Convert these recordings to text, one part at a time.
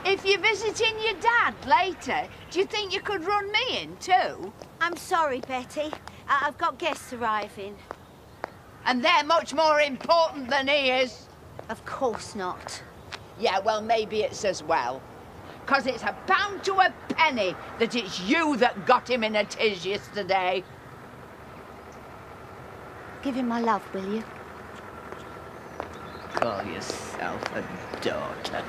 If you're visiting your dad later, do you think you could run me in too? I'm sorry, Betty. I've got guests arriving. And they're much more important than he is. Of course not. Yeah, well, maybe it's as well. 'Cause it's a pound to a penny that it's you that got him in a tiz yesterday. Give him my love, will you? Call yourself a daughter.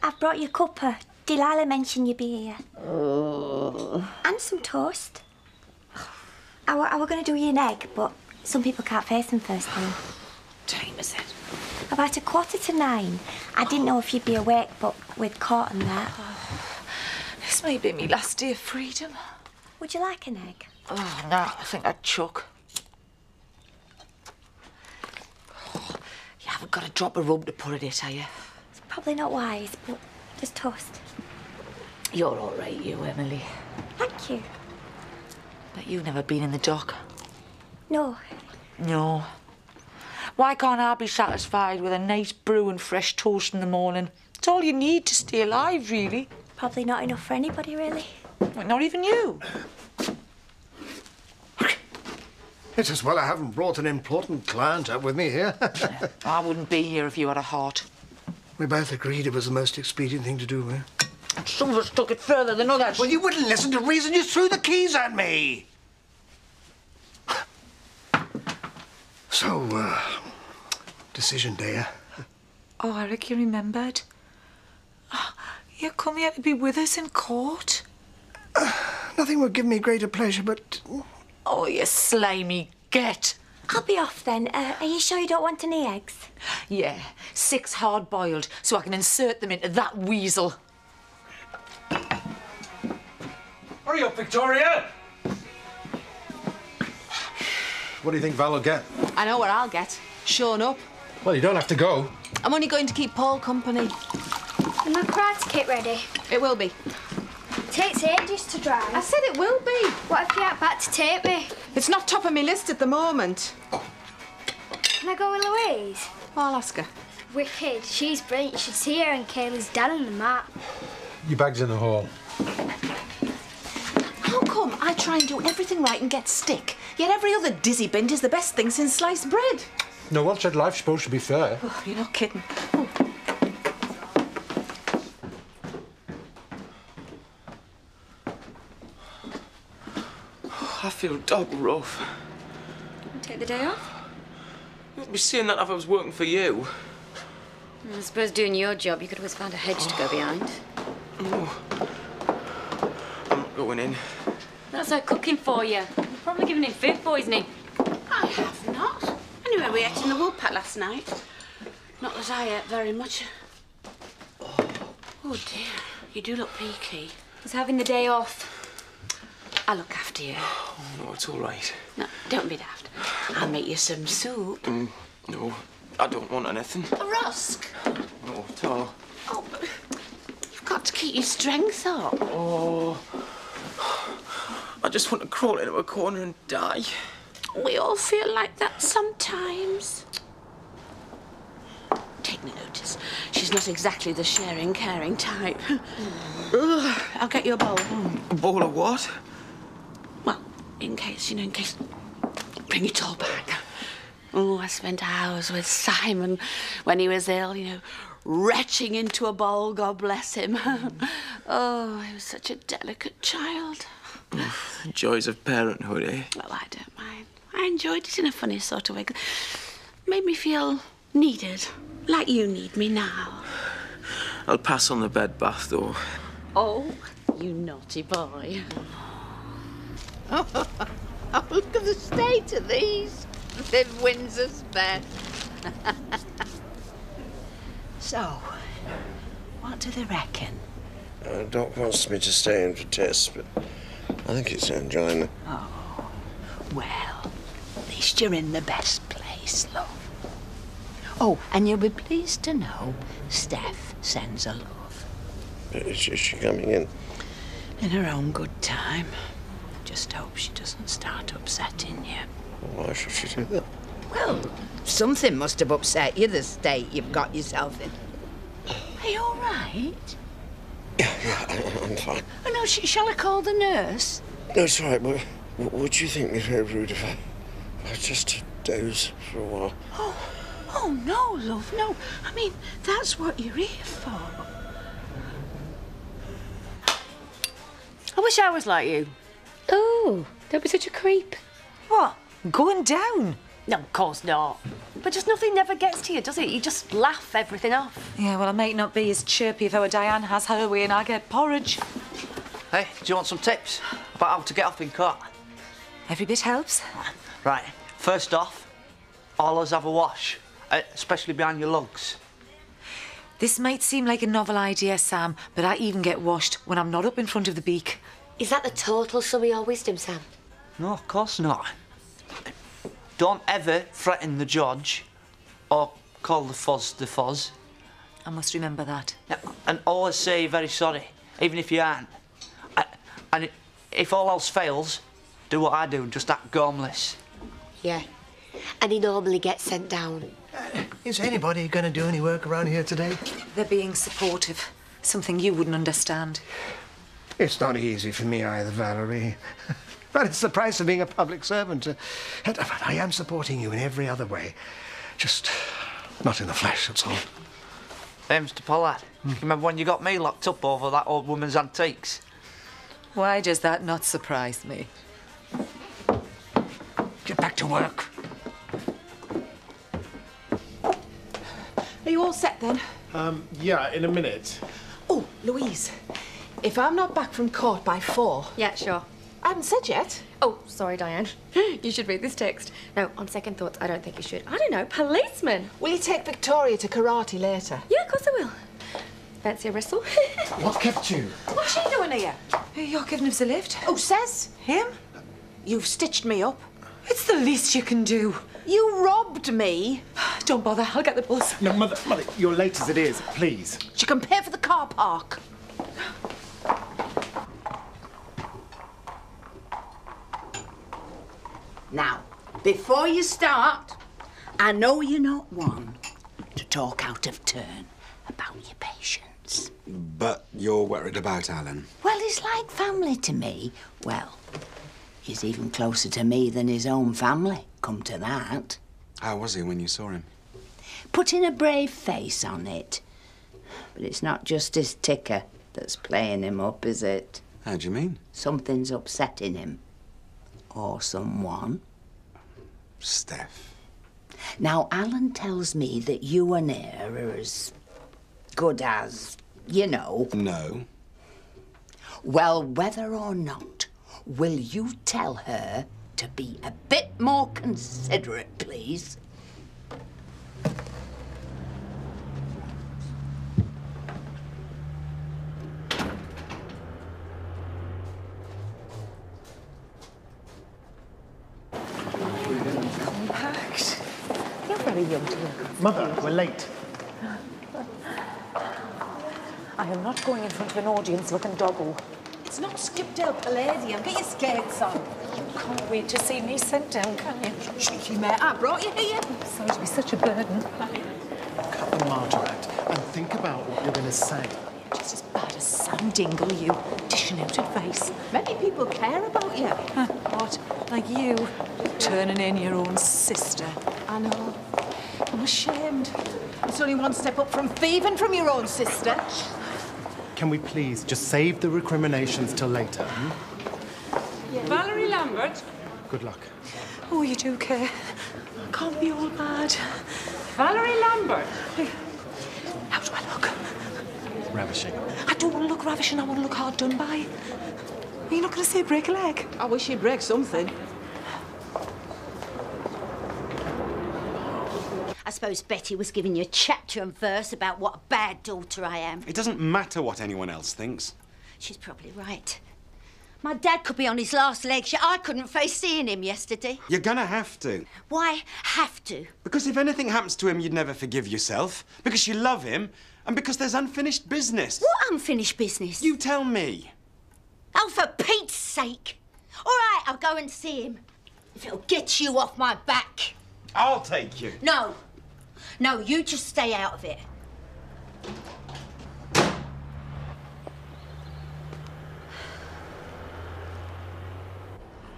I've brought you cuppa. Delilah mentioned you'd be here. Oh. And some toast. I were going to do you an egg, but some people can't face them first thing. What time is it? About 8:45. I didn't know if you'd be awake, but with court and that. This may be my last day of freedom. Would you like an egg? Oh, no, I think I'd chuck. Oh, you haven't got a drop of rum to put in it, have you? It's probably not wise, but just toast. You're all right, you, Emily. Thank you. But you've never been in the dock. No. No. Why can't I be satisfied with a nice brew and fresh toast in the morning? It's all you need to stay alive, really. Probably not enough for anybody, really. Well, not even you. It's as well I haven't brought an important client up with me here. I wouldn't be here if you had a heart. We both agreed it was the most expedient thing to do, eh? Some of us took it further than others. Well, you wouldn't listen to reason. You threw the keys at me. So, decision day, eh? Oh, Eric, you remembered? Oh, you come here to be with us in court? Nothing would give me greater pleasure, but... Oh, you slimy get. I'll be off then. Are you sure you don't want any eggs? Yeah, 6 hard-boiled, so I can insert them into that weasel. Hurry up, Victoria! What do you think Val will get? I know what I'll get. Shown up. Well, you don't have to go. I'm only going to keep Paul company. Is my karate kit ready? It will be. Takes ages to dry. I said it will be. What if you ain't back to take me? It's not top of my list at the moment. Can I go with Louise? I'll ask her. Wicked. She's brilliant. You should see her and Kaylee's dad on the map. Your bag's in the hall. How come I try and do everything right and get stick, yet every other dizzy bint is the best thing since sliced bread? No one said life's supposed to be fair. Oh, you're not kidding. I feel dog rough. Take the day off? You'd be saying that if I was working for you. I suppose doing your job, you could always find a hedge to go behind. Oh. I'm not going in. That's her cooking for you. You've probably given him food poisoning. I have not. Anyway, we ate in the woolpack last night. Not that I ate very much. Oh dear, you do look peaky. He's having the day off. I'll look after you. Oh, no, it's all right. No, don't be daft. I'll make you some soup. No, I don't want anything. A rusk? No, at all. Oh, but you've got to keep your strength up. Oh, I just want to crawl into a corner and die. We all feel like that sometimes. Take no notice. She's not exactly the sharing, caring type. Ugh, I'll get you a bowl. A bowl of what? Well, in case. Bring it all back. Oh, I spent hours with Simon when he was ill, retching into a bowl, God bless him. Oh, he was such a delicate child. Joys of parenthood, eh? Well, I don't mind. I enjoyed it in a funny sort of way. Made me feel needed, like you need me now. I'll pass on the bed bath, though. Oh, you naughty boy. Oh, look at the state of these. They're Windsor's best. So, what do they reckon? Doc wants me to stay in for tests, but I think it's angina. Oh, well, at least you're in the best place, love. Oh, and you'll be pleased to know Steph sends her love. Is she coming in? In her own good time. Just hope she doesn't start upsetting you. Why should she do that? Well, something must have upset you, the state you've got yourself in. Are you all right? Yeah, I'm fine. Oh, no, shall I call the nurse? No, it's all right, but would you think me very rude if I just doze for a while? Oh, no, love, no. I mean, that's what you're here for. I wish I was like you. Oh, don't be such a creep. What? Going down? No, of course not. But just nothing never gets to you, does it? You just laugh everything off. Yeah, well, I might not be as chirpy if our Diane has her way and I get porridge. Hey, do you want some tips about how to get off in court? Every bit helps. Right, first off, always have a wash, especially behind your lugs. This might seem like a novel idea, Sam, but I even get washed when I'm not up in front of the beak. Is that the total sum of your wisdom, Sam? No, of course not. Don't ever threaten the judge or call the fuzz. I must remember that. Yeah, and always say you're very sorry, even if you aren't. And if all else fails, do what I do, just act gormless. Yeah. And he normally gets sent down. Is anybody going to do any work around here today? They're being supportive. Something you wouldn't understand. It's not easy for me either, Valerie. But it's the price of being a public servant. I am supporting you in every other way. Just not in the flesh, that's all. Hey, Mr. Pollard, you remember when you got me locked up over that old woman's antiques? Why does that not surprise me? Get back to work. Are you all set then? Yeah, in a minute. Oh, Louise, if I'm not back from court by 4... Yeah, sure. I haven't said yet. Oh, sorry, Diane. You should read this text. No, on second thoughts, I don't think you should. I don't know, policeman. Will you take Victoria to karate later? Yeah, of course I will. Fancy a wrestle? What kept you? What's she doing here? You're giving us a lift. Who says? Him? You've stitched me up. It's the least you can do. You robbed me. Don't bother, I'll get the bus. No, Mother, you're late as it is. Please. She can pay for the car park. Now, before you start, I know you're not one to talk out of turn about your patients. But you're worried about Alan. Well, he's like family to me. Well, he's even closer to me than his own family, come to that. How was he when you saw him? Putting a brave face on it. But it's not just his ticker that's playing him up, is it? How do you mean? Something's upsetting him. Or someone. Steph. Now, Alan tells me that you and her are as good as, you know. No. Well, whether or not, will you tell her to be a bit more considerate, please? Compact. You're very young to look. Mother, we're late. I am not going in front of an audience looking doggo. It's not Skipdale Palladium. Get your skates on. You can't wait to see me sent down, can you? Cheeky mate, I brought you here. I'm sorry to be such a burden. Cut the martyr act and think about what you're going to say. Just as bad as Sam Dingle, you. Dishing out advice. Many people care about you. What? Like you? Turning in your own sister. I know. I'm ashamed. It's only one step up from thieving from your own sister. Can we please just save the recriminations till later? Yeah. Valerie Lambert. Good luck. Oh, you do care. Can't be all bad. Valerie Lambert. How do I look? Ravishing. I don't want to look ravishing, I want to look hard done by. Are you not going to say break a leg? I wish you'd break something. I suppose Betty was giving you chapter and verse about what a bad daughter I am. It doesn't matter what anyone else thinks. She's probably right. My dad could be on his last legs, yet I couldn't face seeing him yesterday. You're gonna have to. Why have to? Because if anything happens to him, you'd never forgive yourself. Because you love him. And because there's unfinished business. What unfinished business? You tell me. Oh, for Pete's sake! All right, I'll go and see him. If it'll get you off my back. I'll take you. No. No, you just stay out of it.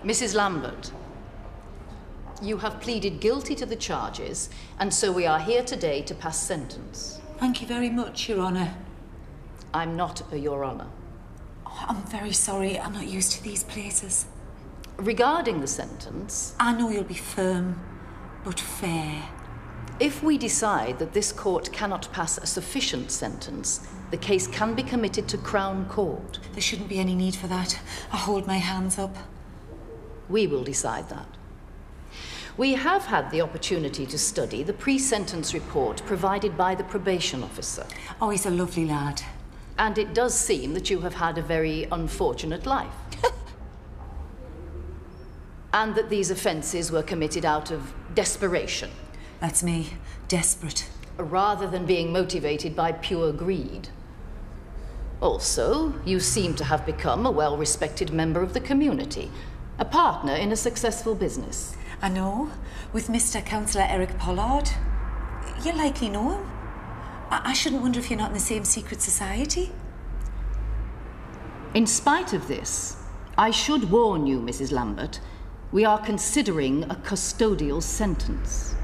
Mrs. Lambert, you have pleaded guilty to the charges, and so we are here today to pass sentence. Thank you very much, Your Honour. I'm not a Your Honour. Oh, I'm very sorry. I'm not used to these places. Regarding the sentence... I know you'll be firm, but fair. If we decide that this court cannot pass a sufficient sentence, the case can be committed to Crown Court. There shouldn't be any need for that. I hold my hands up. We will decide that. We have had the opportunity to study the pre-sentence report provided by the probation officer. Oh, he's a lovely lad. And it does seem that you have had a very unfortunate life. And that these offences were committed out of desperation. That's me, desperate. Rather than being motivated by pure greed. Also, you seem to have become a well-respected member of the community, a partner in a successful business. I know, with Mr. Councillor Eric Pollard. You likely know him. I shouldn't wonder if you're not in the same secret society. In spite of this, I should warn you, Mrs. Lambert, we are considering a custodial sentence.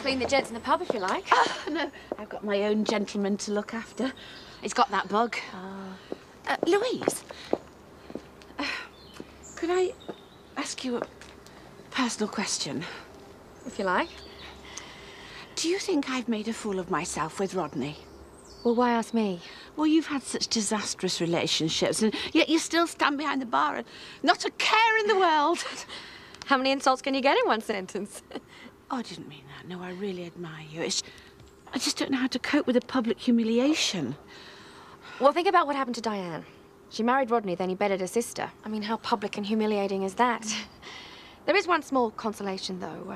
Clean the gents in the pub if you like. No, I've got my own gentleman to look after. He's got that bug. Louise, could I ask you a personal question? If you like. Do you think I've made a fool of myself with Rodney? Well, why ask me? Well, you've had such disastrous relationships, and yet you still stand behind the bar and not a care in the world. How many insults can you get in one sentence? Oh, I didn't mean that. No, I really admire you. I just don't know how to cope with the public humiliation. Well, think about what happened to Diane. She married Rodney, then he bedded her sister. I mean, how public and humiliating is that? There is one small consolation, though.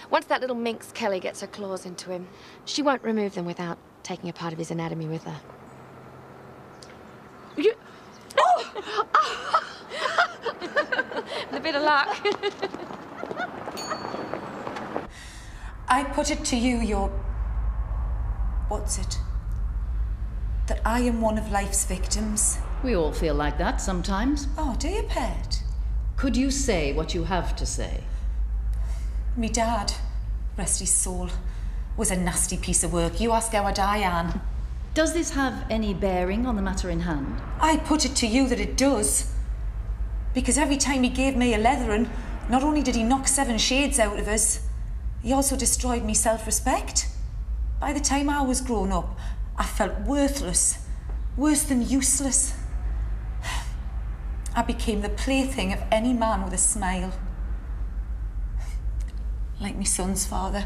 Once that little minx Kelly gets her claws into him, she won't remove them without taking a part of his anatomy with her. You... Oh! With a bit of luck. I put it to you, what's it? That I am one of life's victims. We all feel like that sometimes. Oh, do you, Pet? Could you say what you have to say? Me dad, rest his soul, was a nasty piece of work. You ask our Diane. Does this have any bearing on the matter in hand? I put it to you that it does. Because every time he gave me a leathering, not only did he knock 7 shades out of us, he also destroyed me self-respect. By the time I was grown up, I felt worthless, worse than useless. I became the plaything of any man with a smile. Like my son's father.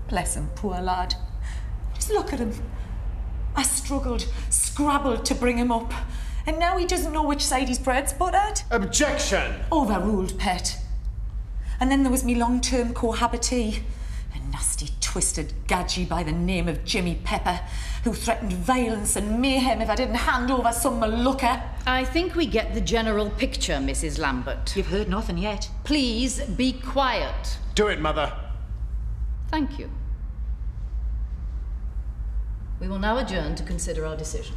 Bless him, poor lad. Just look at him. I struggled, scrabbled to bring him up. And now he doesn't know which side his bread's buttered. Objection! Overruled, Pet. And then there was me long-term cohabitee. A nasty, twisted gadgie by the name of Jimmy Pepper, who threatened violence and mayhem if I didn't hand over some malooker. I think we get the general picture, Mrs. Lambert. You've heard nothing yet. Please be quiet. Do it, Mother. Thank you. We will now adjourn to consider our decision.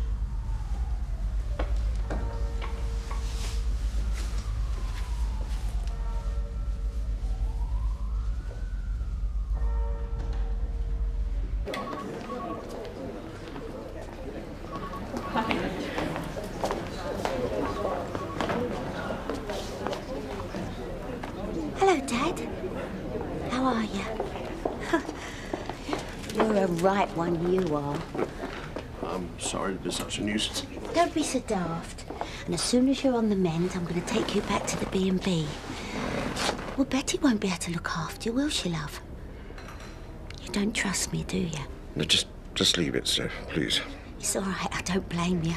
Hello, Dad. How are you? You're a right one, you are. I'm sorry to be such a nuisance. Don't be so daft. And as soon as you're on the mend, I'm going to take you back to the B&B. Well, Betty won't be able to look after you, will she, love? You don't trust me, do you? No, just leave it, Steph, please. It's all right. I don't blame you.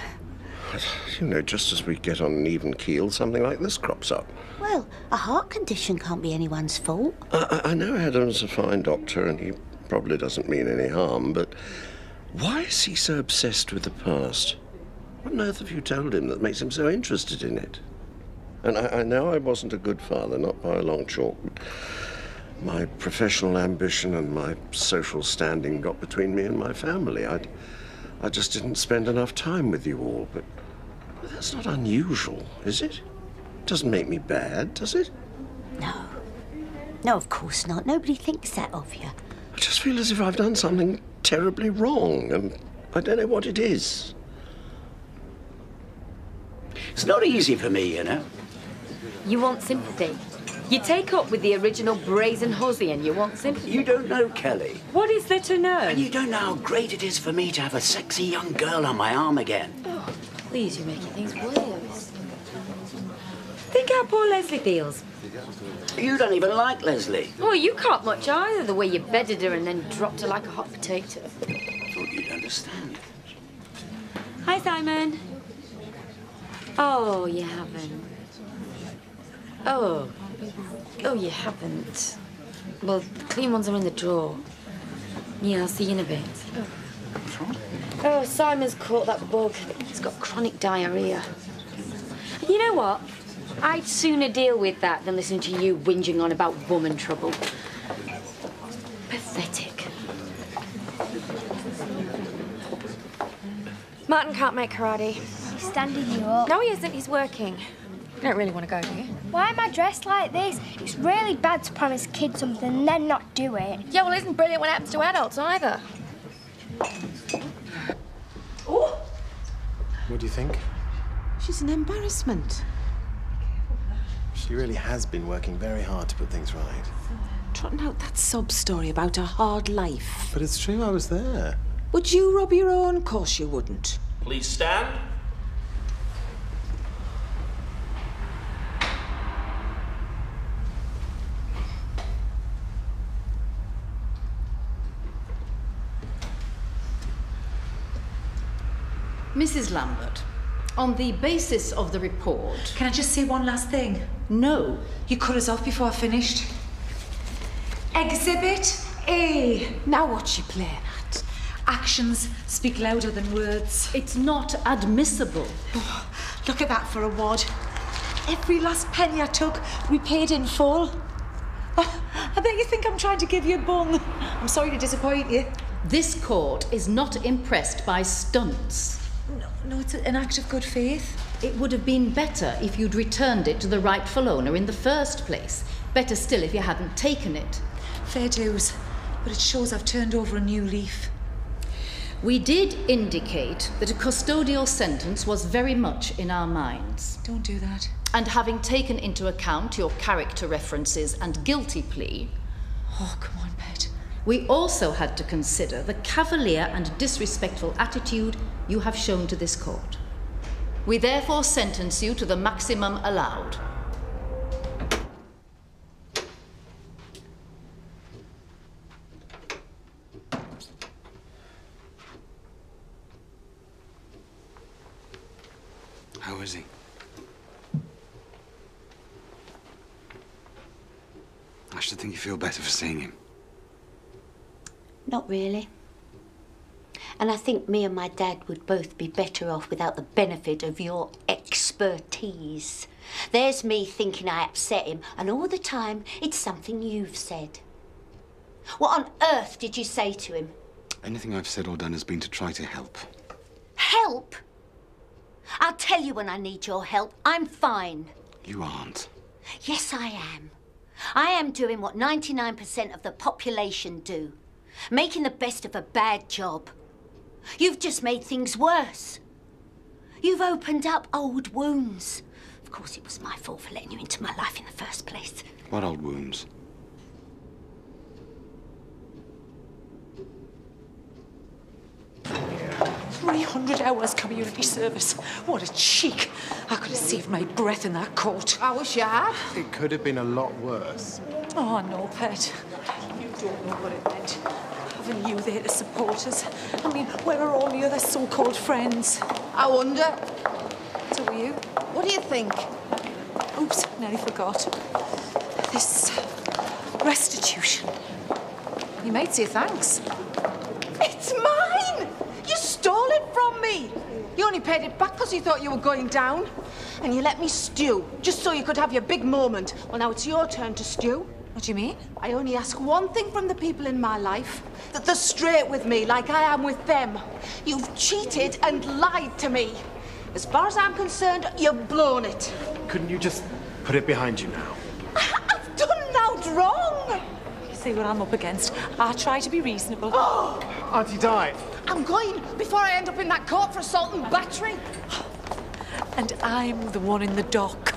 You know, just as we get on an even keel, something like this crops up. Well, a heart condition can't be anyone's fault. I know Adam's a fine doctor and he probably doesn't mean any harm, but why is he so obsessed with the past? What on earth have you told him that makes him so interested in it? And I know I wasn't a good father, not by a long chalk, but my professional ambition and my social standing got between me and my family. I just didn't spend enough time with you all, but that's not unusual, is it? Doesn't make me bad, does it? No. No, of course not. Nobody thinks that of you. I just feel as if I've done something terribly wrong, and I don't know what it is. It's not easy for me, you know. You want sympathy. You take up with the original brazen hussy and you want sympathy. You don't know Kelly. What is there to know? And you don't know how great it is for me to have a sexy young girl on my arm again. Oh, please, you're making things worse. Think how poor Leslie feels. You don't even like Leslie. Oh, you can't much either, the way you bedded her and then dropped her like a hot potato. I thought you'd understand. Hi, Simon. Oh, you haven't. Oh, you haven't. Well, the clean ones are in the drawer. Yeah, I'll see you in a bit. Oh, Simon's caught that bug. He's got chronic diarrhea. And you know what? I'd sooner deal with that than listen to you whinging on about woman trouble. Pathetic. Martin can't make karate. He's standing you up. No, he isn't. He's working. You don't really want to go, do you? Why am I dressed like this? It's really bad to promise kids something and then not do it. Yeah, well, it isn't brilliant when it happens to adults either. Oh! What do you think? She's an embarrassment. She really has been working very hard to put things right. Trotting out that sob story about her hard life. But it's true, I was there. Would you rob your own? Of course you wouldn't. Please stand. Mrs. Lambert, on the basis of the report... Can I just say one last thing? No. You cut us off before I finished. Exhibit A. Now what's she playing at? Actions speak louder than words. It's not admissible. Oh, look at that for a wad. Every last penny I took, repaid in full. Oh, I bet you think I'm trying to give you a bung. I'm sorry to disappoint you. This court is not impressed by stunts. No, it's an act of good faith. It would have been better if you'd returned it to the rightful owner in the first place. Better still if you hadn't taken it. Fair dues, but it shows I've turned over a new leaf. We did indicate that a custodial sentence was very much in our minds. Don't do that. And having taken into account your character references and guilty plea... Oh, come on, Pet. We also had to consider the cavalier and disrespectful attitude you have shown to this court. We therefore sentence you to the maximum allowed. How is he? I should think you feel better for seeing him. Not really. And I think me and my dad would both be better off without the benefit of your expertise. There's me thinking I upset him, and all the time it's something you've said. What on earth did you say to him? Anything I've said or done has been to try to help. Help? I'll tell you when I need your help. I'm fine. You aren't. Yes, I am. I am doing what 99% of the population do. Making the best of a bad job. You've just made things worse. You've opened up old wounds. Of course, it was my fault for letting you into my life in the first place. What old wounds? $300 community service. What a cheek. I could have saved my breath in that court. I wish you had. It could have been a lot worse. Oh, no, Pet. You don't know what it meant. Having you there to support us. I mean, where are all the other so-called friends? I wonder. So are you. What do you think? Oops, nearly forgot. This restitution. You might say thanks. It's mine! You stole it from me! You only paid it back because you thought you were going down. And you let me stew, just so you could have your big moment. Well, now it's your turn to stew. What do you mean? I only ask one thing from the people in my life, that they're straight with me like I am with them. You've cheated and lied to me. As far as I'm concerned, you've blown it. Couldn't you just put it behind you now? I've done naught wrong. You see what I'm up against. I try to be reasonable. Auntie Di. I'm going before I end up in that court for assault and battery. And I'm the one in the dock.